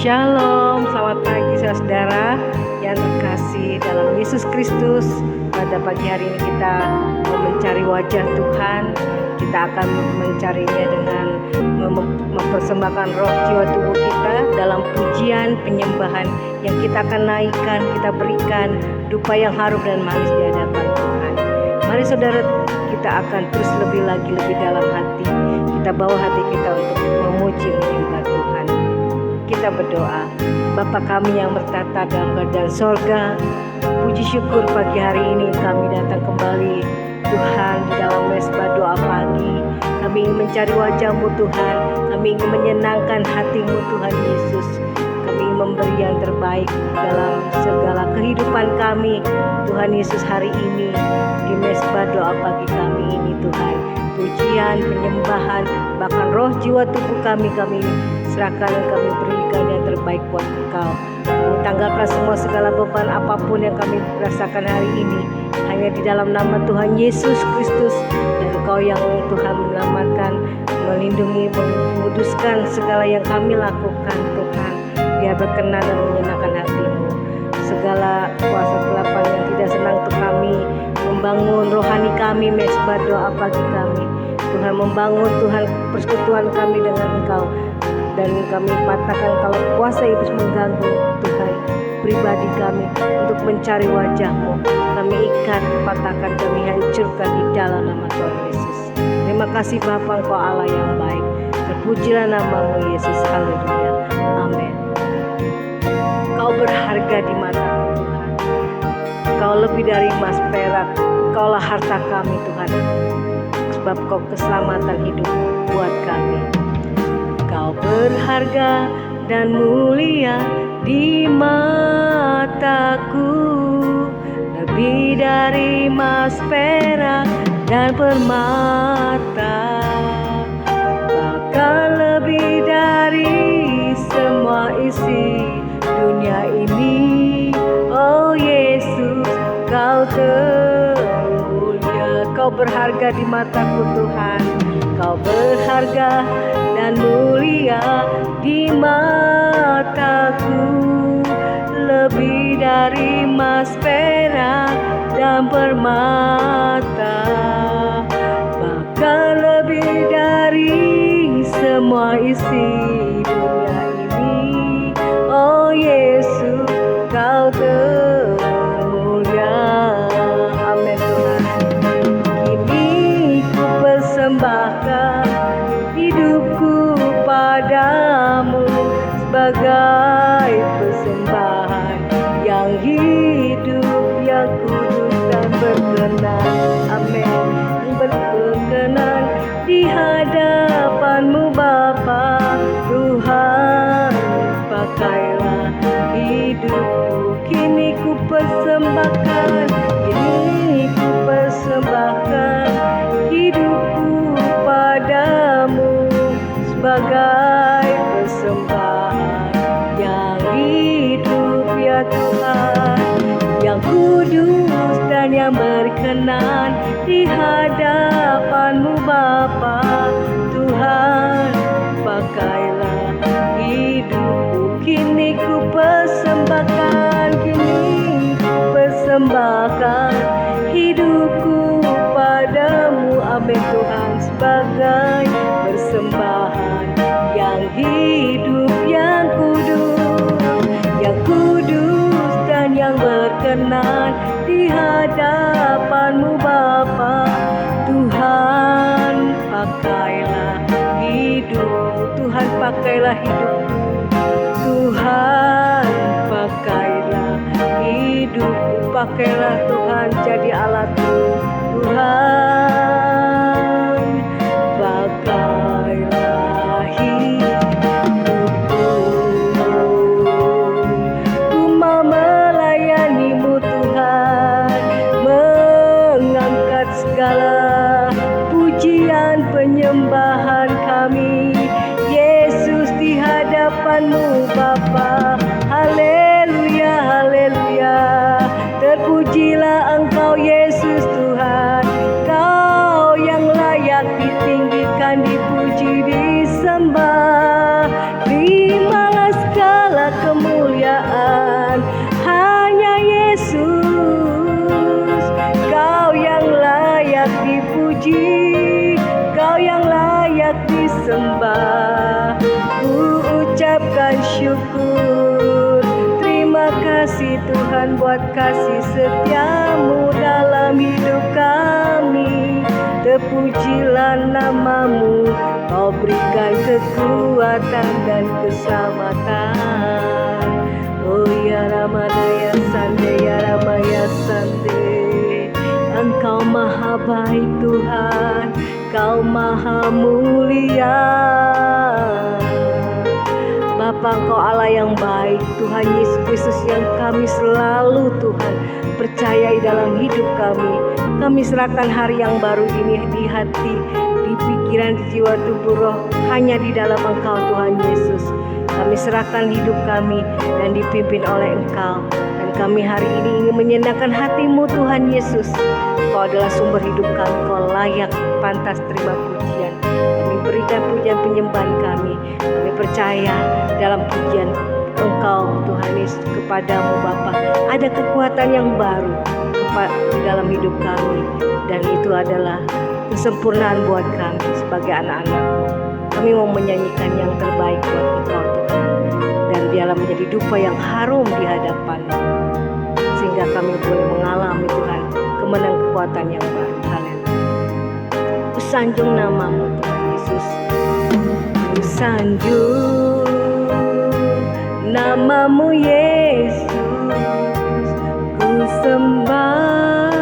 Shalom, selamat pagi saudara yang terkasih dalam Yesus Kristus. Pada pagi hari ini kita mau mencari wajah Tuhan. Kita akan mencarinya dengan mempersembahkan roh jiwa tubuh kita dalam pujian penyembahan yang kita akan naikkan, kita berikan dupa yang harum dan manis di hadapan Tuhan. Mari saudara, kita akan terus lebih dalam hati. Kita bawa hati kita untuk memuji menyembah Tuhan. Kita berdoa. Bapa kami yang bertata dalam kerajaan sorga, puji syukur pagi hari ini kami datang kembali Tuhan di dalam mesbah doa pagi. Kami ingin mencari wajah-Mu Tuhan. Kami ingin menyenangkan hati-Mu Tuhan Yesus. Kami ingin memberi yang terbaik dalam segala kehidupan kami Tuhan Yesus hari ini di mesbah doa pagi kami ini Tuhan. Pujian, penyembahan, bahkan roh jiwa tubuh kami serahkan dan kami berikan yang terbaik buat Engkau. Kami tanggalkan semua segala beban apapun yang kami rasakan hari ini hanya di dalam nama Tuhan Yesus Kristus, dan Engkau yang Tuhan menyelamatkan, melindungi, menguduskan segala yang kami lakukan Tuhan. Biar berkenan dan menyenangkan hati-Mu. Segala kuasa kegelapan yang tidak senang untuk kami membangun rohani kami, mesbah doa pagi kami Tuhan, membangun Tuhan persekutuan kami dengan Engkau. Dan kami patahkan kalau kuasa iblis mengganggu Tuhan pribadi kami untuk mencari wajah-Mu. Kami ikat, patahkan, kami hancurkan di dalam nama Tuhan Yesus. Terima kasih Bapa, Engkau Allah yang baik. Terpujilah nama-Mu Yesus. Haleluya. Amin. Kau berharga di mata-Mu Tuhan. Kau lebih dari emas perak. Kaulah harta kami Tuhan, sebab Kau keselamatan hidup buat kami. Kau berharga dan mulia di mataku, lebih dari emas perak dan permata, bahkan lebih dari semua isi dunia ini. Oh Yesus, Kau termulia. Kau berharga di mataku Tuhan. Kau berharga dan mulia di mataku, lebih dari emas perak dan permata, bahkan lebih dari semua isi dunia ini. Oh Yesus, Kau termulia. Amin Tuhan. Kini ku persembahkan hidupku padamu sebagai persembahan yang hidup, yang kudus dan berkenan. Amin. Berkenan di hadapan-Mu Bapa Tuhan. Pakailah hidupku, kini ku persembahkan, kini ku persembahkan hidupku padamu sebagai persembahan yang hidup ya Tuhan, yang kudus dan yang berkenan di hadapan-Mu Bapa Tuhan. Pakailah hidupku, kini ku persembahkan, kini ku persembahkan hidupku padamu. Amin Tuhan. Sebagai persembahan yang hidup, yang kudus dan yang berkenan di hadapan-Mu Bapa Tuhan. Pakailah hidupku Tuhan, pakailah hidupku Tuhan, pakailah hidupku, pakailah Tuhan jadi alatmu Tuhan. Pakailah hidupku, ku mau melayani-Mu Tuhan, mengangkat segala pujian penyembahan kami Yesus di hadapan-Mu Bapa. Haleluya, haleluya. Terpujilah Engkau Yesus Tuhan, Kau yang layak ditinggikan, dipuji, disembah. Terimalah segala bersyukur. Terima kasih Tuhan buat kasih setiamu dalam hidup kami. Terpujilah namamu, kau berikan kekuatan dan keselamatan. Oh ya Ramadaya Sande, ya Ramaya Sande. Engkau maha baik Tuhan, Kau maha mulia. Bapa, Engkau Allah yang baik, Tuhan Yesus Kristus yang kami selalu Tuhan percayai dalam hidup kami. Kami serahkan hari yang baru ini di hati, di pikiran, di jiwa, tubuh, roh, hanya di dalam Engkau Tuhan Yesus. Kami serahkan hidup kami dan dipimpin oleh Engkau. Dan kami hari ini ingin menyenangkan hati-Mu Tuhan Yesus. Kau adalah sumber hidup kami, Kau layak pantas terima pujian. Kami berikan pujian penyembahan kami. Kami percaya dalam pujian Engkau Tuhan Yesus kepadamu Bapa. Ada kekuatan yang baru dalam hidup kami. Dan itu adalah kesempurnaan buat kami sebagai anak-anak-Mu. Kami mau menyanyikan yang terbaik buat Engkau Tuhan. Dan biarlah menjadi dupa yang harum di hadapan-Mu. Sehingga kami boleh mengalami Tuhan kemenangan kekuatan yang baru. Haleluya. Kusanjung namamu Tuhan Yesus. Kusanjung namamu Yesus. Ku sembah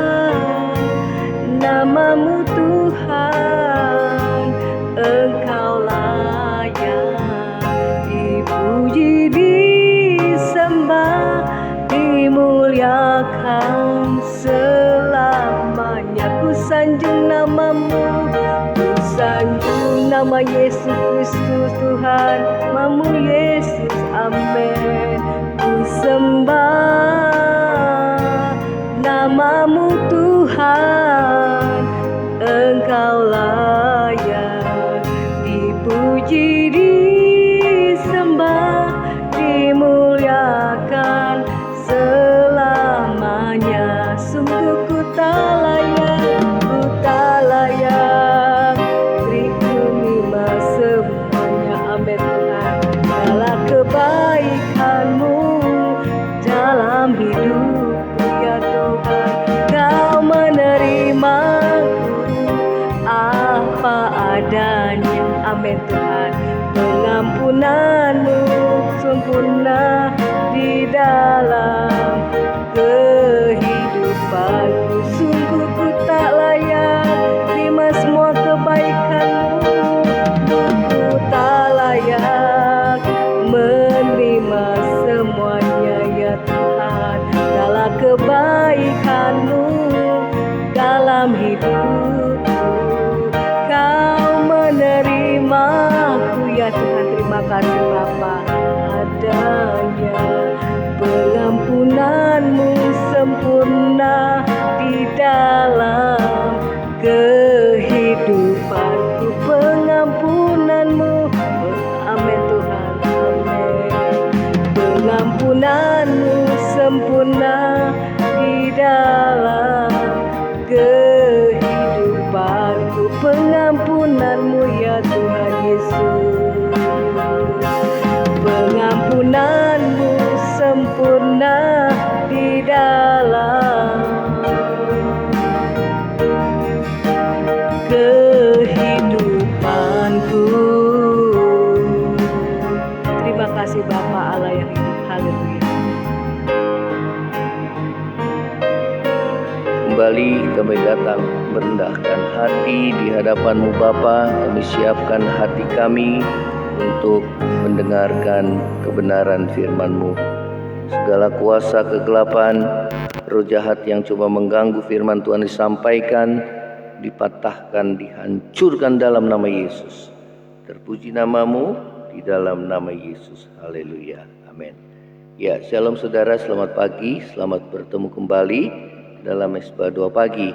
namamu Tuhan. Engkau layak dipuji, disembah, dimuliakan selamanya. Ku sanjung namamu, ku sanjung nama Yesus Kristus Tuhan, namamu Yesus, amin. Ku sembah namamu Tuhan, Engkau layak dipuji, disembah, dimuliakan selamanya. Sungguh ku tak layak terima semuanya, amin Tuhan. Dalam kebaikan-Mu dalam hidupku ya Tuhan, Kau menerimaku apa adanya, amin Tuhan. Pengampunan-Mu sempurna di dalam kehidupanku. Sungguh ku tak layak terima semua kebaikan-Mu. Ku tak layak menerima semuanya ya Tuhan. Dalam kebaikan-Mu dalam hidupku, Kau menerimaku ya Tuhan. Terima kasih Bapa adanya pengampunan-Mu sempurna di dalam kehidupanku. Pengampunan-Mu, amin Tuhan, amin. Pengampunan-Mu sempurna di dalam kehidupanku. Pengampunan-Mu ya Tuhan Yesus. Pengampunan-Mu sempurna di dalam kehidupanku. Terima kasih Bapa Allah yang hidup. Haleluya. Kembali kami datang merendahkan hati di hadapan-Mu Bapa. Kami siapkan hati kami untuk mendengarkan kebenaran firman-Mu. Segala kuasa kegelapan, roh jahat yang coba mengganggu firman Tuhan disampaikan, dipatahkan, dihancurkan dalam nama Yesus. Terpuji namamu di dalam nama Yesus. Haleluya. Amin. Ya, shalom saudara, selamat pagi. Selamat bertemu kembali dalam Mesbah Doa Pagi.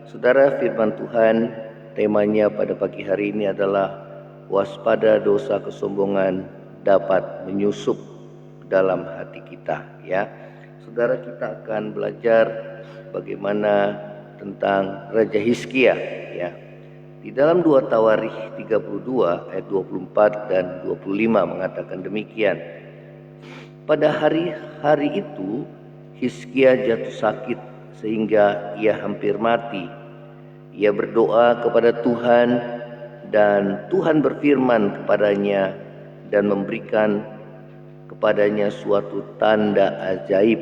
Saudara, firman Tuhan temanya pada pagi hari ini adalah waspada dosa kesombongan dapat menyusup dalam hati kita, ya. Saudara, kita akan belajar bagaimana tentang Raja Hizkia, ya. Di dalam 2 Tawarikh 32 ayat 24 dan 25 mengatakan demikian. Pada hari-hari itu Hizkia jatuh sakit sehingga ia hampir mati. Ia berdoa kepada Tuhan dan Tuhan berfirman kepadanya dan memberikan kepadanya suatu tanda ajaib.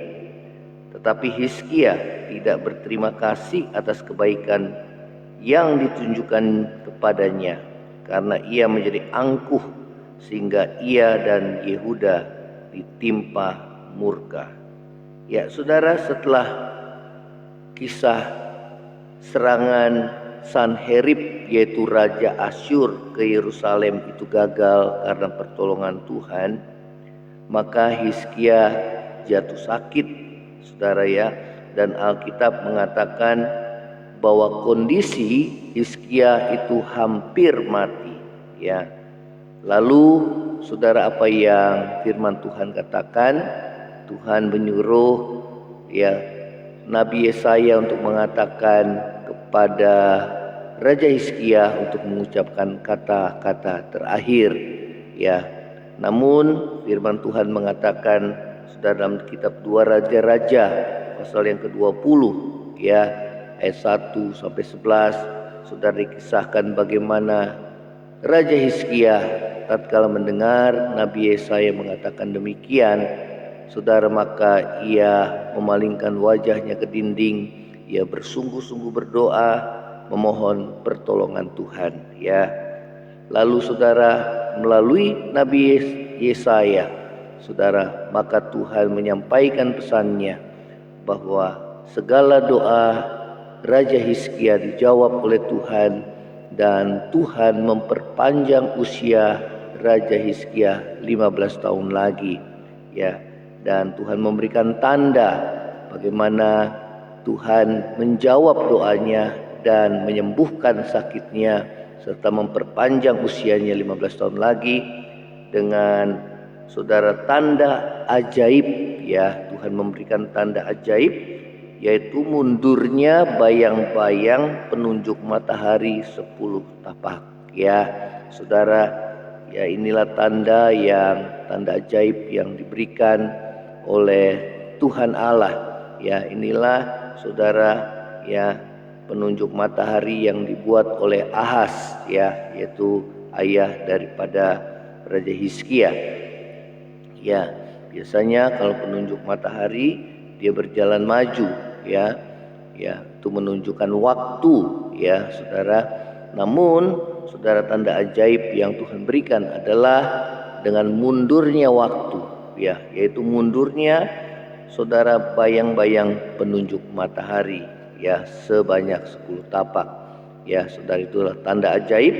Tetapi Hizkia tidak berterima kasih atas kebaikan yang ditunjukkan kepadanya, karena ia menjadi angkuh sehingga ia dan Yehuda ditimpa murka. Ya, saudara, setelah kisah serangan Sanherib, yaitu Raja Asyur, ke Yerusalem itu gagal karena pertolongan Tuhan, maka Hizkia jatuh sakit, saudara ya. Dan Alkitab mengatakan bahwa kondisi Hizkia itu hampir mati, ya. Lalu saudara, apa yang firman Tuhan katakan? Tuhan menyuruh ya Nabi Yesaya untuk mengatakan kepada Raja Hizkia untuk mengucapkan kata-kata terakhir, ya. Namun firman Tuhan mengatakan, saudara, dalam kitab 2 Raja-Raja pasal yang ke-20, ya, ayat 1 sampai 11, saudara, dikisahkan bagaimana Raja Hizkia tatkala mendengar Nabi Yesaya mengatakan demikian, saudara, maka ia memalingkan wajahnya ke dinding, ia bersungguh-sungguh berdoa memohon pertolongan Tuhan, ya. Lalu saudara, melalui Nabi Yesaya, saudara, maka Tuhan menyampaikan pesannya bahwa segala doa Raja Hizkia dijawab oleh Tuhan, dan Tuhan memperpanjang usia Raja Hizkia 15 tahun lagi, ya. Dan Tuhan memberikan tanda bagaimana Tuhan menjawab doanya dan menyembuhkan sakitnya serta memperpanjang usianya 15 tahun lagi dengan, saudara, tanda ajaib, ya. Tuhan memberikan tanda ajaib, yaitu mundurnya bayang-bayang penunjuk matahari 10 tapak, ya. Saudara, ya, inilah tanda ajaib yang diberikan oleh Tuhan Allah, ya. Inilah, saudara, ya, penunjuk matahari yang dibuat oleh Ahaz, ya, yaitu ayah daripada Raja Hizkia. Ya, biasanya kalau penunjuk matahari dia berjalan maju, ya. Ya, itu menunjukkan waktu, ya, saudara. Namun, saudara, tanda ajaib yang Tuhan berikan adalah dengan mundurnya waktu, ya, yaitu mundurnya, saudara, bayang-bayang penunjuk matahari, ya, sebanyak 10 tapak, ya, saudara. Itulah tanda ajaib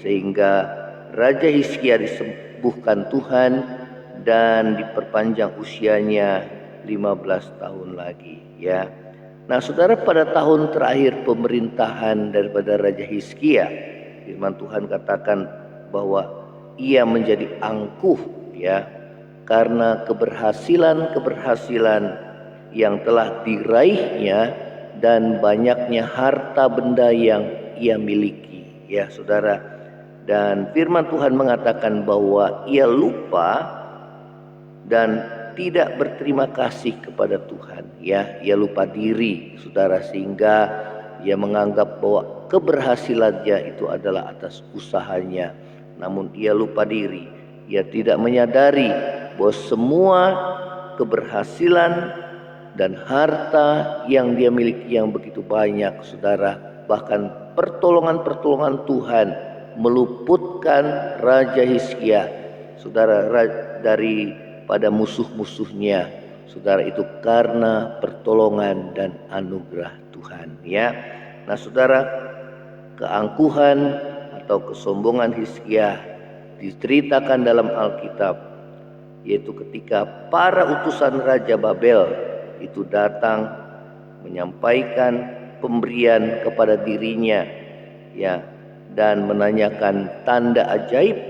sehingga Raja Hizkia disembuhkan Tuhan dan diperpanjang usianya 15 tahun lagi, ya. Nah, saudara, pada tahun terakhir pemerintahan daripada Raja Hizkia, firman Tuhan katakan bahwa ia menjadi angkuh, ya, karena keberhasilan yang telah diraihnya dan banyaknya harta benda yang ia miliki, ya, saudara. Dan firman Tuhan mengatakan bahwa ia lupa dan tidak berterima kasih kepada Tuhan, ya. Ia lupa diri, saudara, sehingga ia menganggap bahwa keberhasilannya itu adalah atas usahanya. Namun ia lupa diri. Ia tidak menyadari bahwa semua keberhasilan dan harta yang dia miliki yang begitu banyak, saudara, bahkan pertolongan Tuhan meluputkan Raja Hizkia, saudara, daripada musuh-musuhnya, saudara, itu karena pertolongan dan anugerah Tuhan, ya. Nah, saudara, keangkuhan atau kesombongan Hizkia diceritakan dalam Alkitab, yaitu ketika para utusan Raja Babel itu datang menyampaikan pemberian kepada dirinya, ya, dan menanyakan tanda ajaib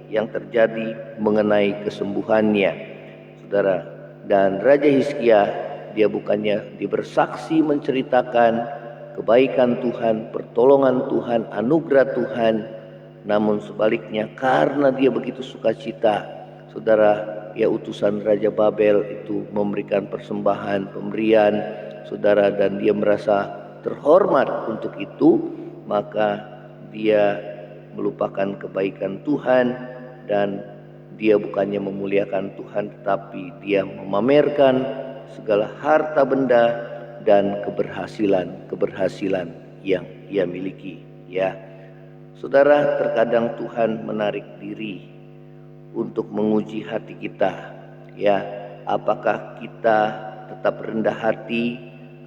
yang terjadi mengenai kesembuhannya, saudara. Dan Raja Hizkia, dia bukannya bersaksi menceritakan kebaikan Tuhan, pertolongan Tuhan, anugerah Tuhan, namun sebaliknya karena dia begitu sukacita, saudara, ya utusan Raja Babel itu memberikan persembahan, pemberian, saudara, dan dia merasa terhormat untuk itu, maka dia melupakan kebaikan Tuhan dan dia bukannya memuliakan Tuhan, tetapi dia memamerkan segala harta benda dan keberhasilan yang ia miliki. Ya, saudara, terkadang Tuhan menarik diri untuk menguji hati kita. Ya, apakah kita tetap rendah hati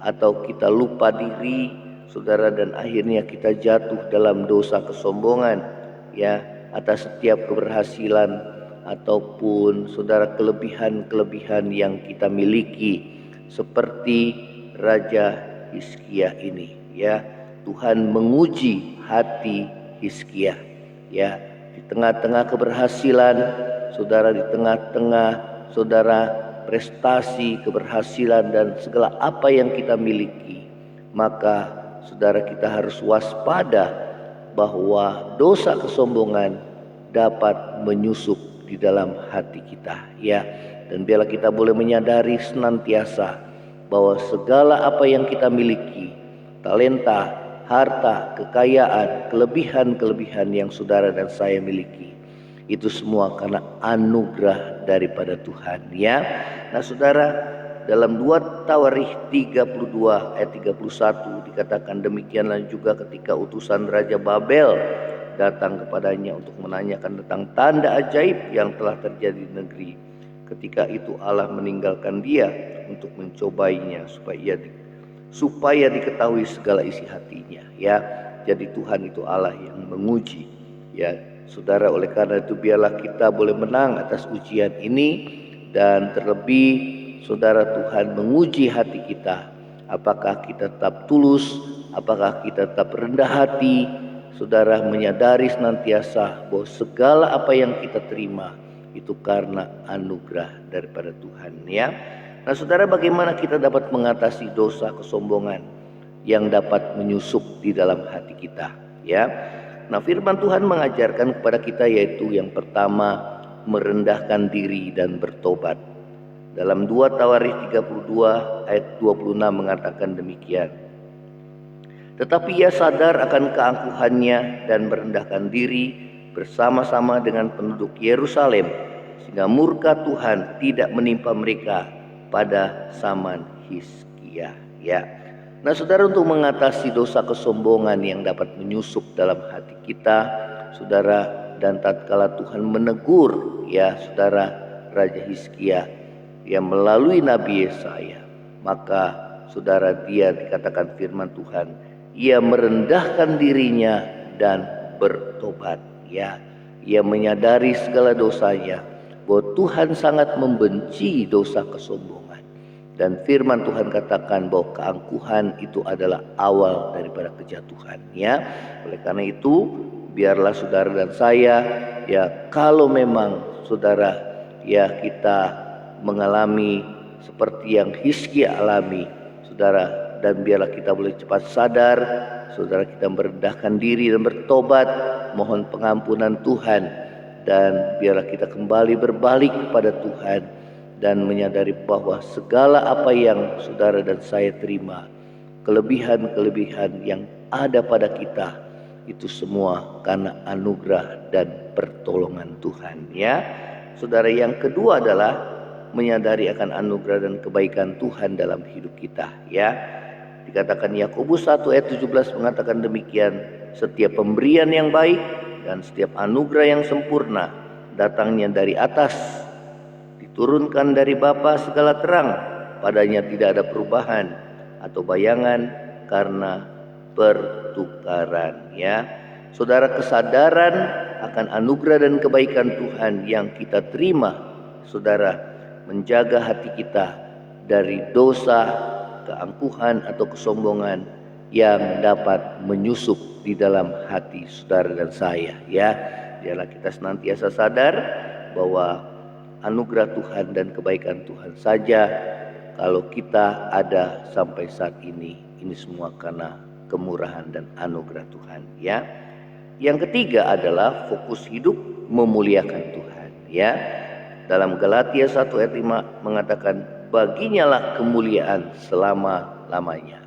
atau kita lupa diri, saudara, dan akhirnya kita jatuh dalam dosa kesombongan, ya, atas setiap keberhasilan ataupun saudara kelebihan-kelebihan yang kita miliki, seperti Raja Hizkia ini. Ya, Tuhan menguji hati Hizkia. Ya, di tengah-tengah keberhasilan, saudara, di tengah-tengah saudara prestasi, keberhasilan dan segala apa yang kita miliki, maka saudara kita harus waspada bahwa dosa kesombongan dapat menyusup di dalam hati kita. Ya, dan biarlah kita boleh menyadari senantiasa bahwa segala apa yang kita miliki, talenta, harta, kekayaan, kelebihan-kelebihan yang saudara dan saya miliki, itu semua karena anugerah daripada Tuhan. Ya, nah saudara, dalam 2 Tawarikh 32 ayat 31 dikatakan demikianlah juga ketika utusan Raja Babel datang kepadanya untuk menanyakan tentang tanda ajaib yang telah terjadi di negeri. Ketika itu Allah meninggalkan dia untuk mencobainya supaya diketahui segala isi hatinya. Ya, jadi Tuhan itu Allah yang menguji. Ya, saudara, oleh karena itu biarlah kita boleh menang atas ujian ini, dan terlebih saudara, Tuhan menguji hati kita. Apakah kita tetap tulus, apakah kita tetap rendah hati, saudara, menyadari senantiasa bahwa segala apa yang kita terima itu karena anugerah daripada Tuhan. Ya, nah saudara, bagaimana kita dapat mengatasi dosa kesombongan yang dapat menyusup di dalam hati kita? Ya, nah firman Tuhan mengajarkan kepada kita, yaitu yang pertama, merendahkan diri dan bertobat. Dalam 2 Tawarikh 32 ayat 26 mengatakan demikian. Tetapi ia sadar akan keangkuhannya dan merendahkan diri bersama-sama dengan penduduk Yerusalem, sehingga murka Tuhan tidak menimpa mereka pada zaman Hizkia. Ya, nah saudara, untuk mengatasi dosa kesombongan yang dapat menyusup dalam hati kita, saudara, dan tatkala Tuhan menegur, ya saudara, Raja Hizkia, ya, melalui Nabi Yesaya, maka saudara, dia dikatakan firman Tuhan, ia merendahkan dirinya dan bertobat. Ya, ia menyadari segala dosanya, bahwa Tuhan sangat membenci dosa kesombongan, dan firman Tuhan katakan bahwa keangkuhan itu adalah awal daripada kejatuhan. Ya, oleh karena itu biarlah saudara dan saya, ya, kalau memang saudara, ya, kita mengalami seperti yang Hizkia alami, saudara, dan biarlah kita boleh cepat sadar, saudara, kita merendahkan diri dan bertobat, mohon pengampunan Tuhan, dan biarlah kita kembali berbalik kepada Tuhan dan menyadari bahwa segala apa yang saudara dan saya terima, kelebihan-kelebihan yang ada pada kita, itu semua karena anugerah dan pertolongan Tuhan. Ya, saudara, yang kedua adalah menyadari akan anugerah dan kebaikan Tuhan dalam hidup kita. Ya, dikatakan Yakobus 1 ayat 17 mengatakan demikian, setiap pemberian yang baik dan setiap anugerah yang sempurna datangnya dari atas, diturunkan dari Bapa segala terang, padanya tidak ada perubahan atau bayangan karena pertukaran. Ya, saudara, kesadaran akan anugerah dan kebaikan Tuhan yang kita terima, saudara, menjaga hati kita dari dosa, keangkuhan atau kesombongan yang dapat menyusup di dalam hati saudara dan saya. Ya, biarlah kita senantiasa sadar bahwa anugerah Tuhan dan kebaikan Tuhan saja, kalau kita ada sampai saat ini semua karena kemurahan dan anugerah Tuhan. Ya, yang ketiga adalah fokus hidup memuliakan Tuhan. Ya, Dalam Galatia 1 ayat 5 mengatakan, baginya lah kemuliaan selama-lamanya.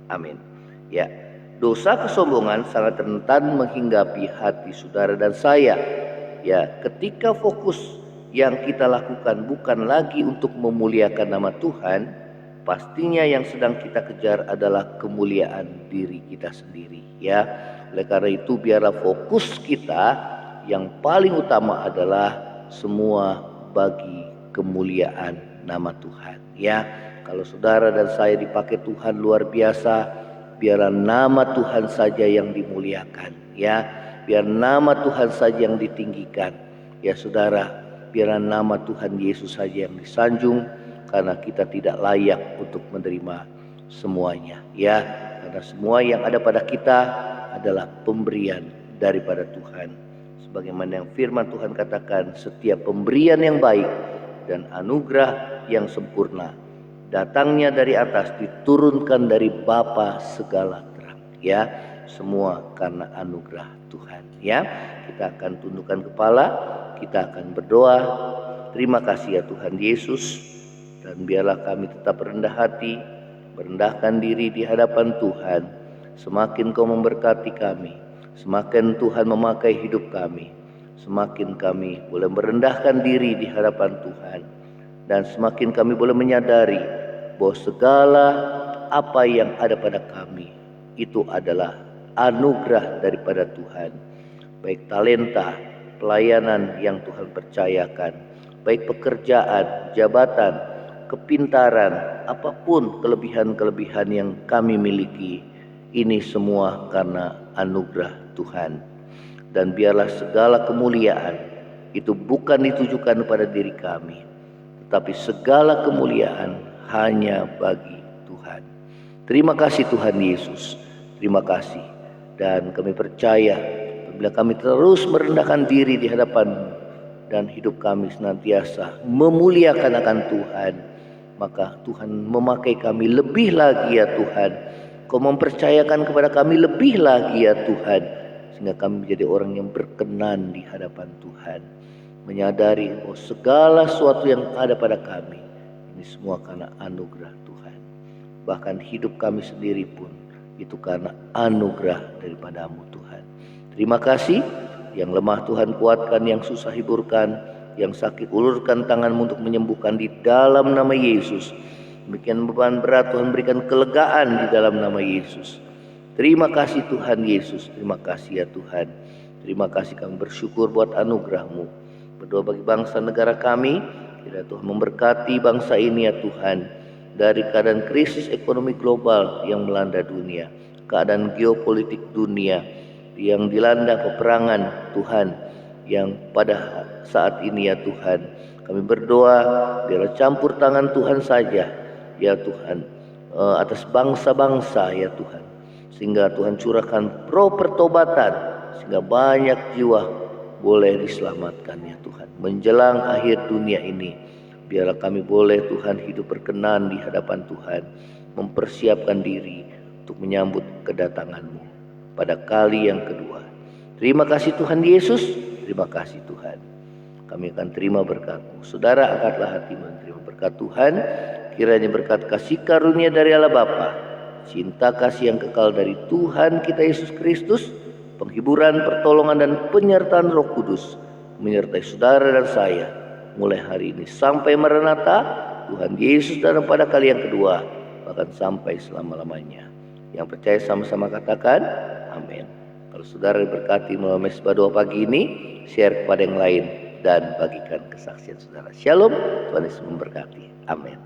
Amin. Ya, dosa kesombongan sangat rentan menghinggapi hati saudara dan saya. Ya, ketika fokus yang kita lakukan bukan lagi untuk memuliakan nama Tuhan, pastinya yang sedang kita kejar adalah kemuliaan diri kita sendiri. Ya, oleh karena itu biarlah fokus kita yang paling utama adalah semua bagi kemuliaan nama Tuhan. Ya, kalau saudara dan saya dipakai Tuhan luar biasa, biarlah nama Tuhan saja yang dimuliakan. Ya, biar nama Tuhan saja yang ditinggikan. Ya saudara, biarlah nama Tuhan Yesus saja yang disanjung, karena kita tidak layak untuk menerima semuanya. Ya, karena semua yang ada pada kita adalah pemberian daripada Tuhan. Sebagaimana yang firman Tuhan katakan, setiap pemberian yang baik dan anugerah yang sempurna datangnya dari atas, diturunkan dari Bapa segala terang. Ya, semua karena anugerah Tuhan. Ya, kita akan tundukkan kepala, kita akan berdoa. Terima kasih ya Tuhan Yesus, dan biarlah kami tetap rendah hati, merendahkan diri di hadapan Tuhan. Semakin Kau memberkati kami, semakin Tuhan memakai hidup kami, semakin kami boleh merendahkan diri di hadapan Tuhan, dan semakin kami boleh menyadari bahwa segala apa yang ada pada kami itu adalah anugerah daripada Tuhan. Baik talenta, pelayanan yang Tuhan percayakan, baik pekerjaan, jabatan, kepintaran, apapun kelebihan-kelebihan yang kami miliki, ini semua karena anugerah Tuhan. Dan biarlah segala kemuliaan itu bukan ditujukan pada diri kami, tetapi segala kemuliaan hanya bagi Tuhan. Terima kasih Tuhan Yesus, terima kasih. Dan kami percaya bila kami terus merendahkan diri di hadapan dan hidup kami senantiasa memuliakan akan Tuhan, maka Tuhan memakai kami lebih lagi ya Tuhan. Kau mempercayakan kepada kami lebih lagi ya Tuhan, sehingga kami menjadi orang yang berkenan di hadapan Tuhan, menyadari bahwa segala sesuatu yang ada pada kami ini semua karena anugerah Tuhan. Bahkan hidup kami sendiri pun itu karena anugerah daripada-Mu Tuhan. Terima kasih. Yang lemah Tuhan kuatkan, yang susah hiburkan, yang sakit ulurkan tangan-Mu untuk menyembuhkan di dalam nama Yesus. Demikian beban berat Tuhan berikan kelegaan di dalam nama Yesus. Terima kasih Tuhan Yesus, terima kasih ya Tuhan. Terima kasih, kami bersyukur buat anugerah-Mu. Berdoa bagi bangsa negara kami, kiranya Tuhan memberkati bangsa ini ya Tuhan, dari keadaan krisis ekonomi global yang melanda dunia, keadaan geopolitik dunia yang dilanda peperangan Tuhan, yang pada saat ini ya Tuhan, kami berdoa biarlah campur tangan Tuhan saja ya Tuhan atas bangsa-bangsa ya Tuhan, sehingga Tuhan curahkan roh pertobatan, sehingga banyak jiwa boleh diselamatkan ya Tuhan. Menjelang akhir dunia ini, biarlah kami boleh Tuhan hidup berkenan di hadapan Tuhan, mempersiapkan diri untuk menyambut kedatangan-Mu pada kali yang kedua. Terima kasih Tuhan Yesus, terima kasih Tuhan. Kami akan terima berkat-Mu. Saudara, angkatlah hati menerima berkat Tuhan. Kiranya berkat kasih karunia dari Allah Bapa, cinta kasih yang kekal dari Tuhan kita Yesus Kristus, penghiburan, pertolongan dan penyertaan Roh Kudus menyertai saudara dan saya mulai hari ini sampai Maranatha Tuhan Yesus datang pada kali yang kedua, bahkan sampai selama-lamanya. Yang percaya sama-sama katakan amin. Kalau saudara diberkati melalui mesbah doa pagi ini, share kepada yang lain dan bagikan kesaksian saudara. Shalom, Tuhan Yesus memberkati. Amin.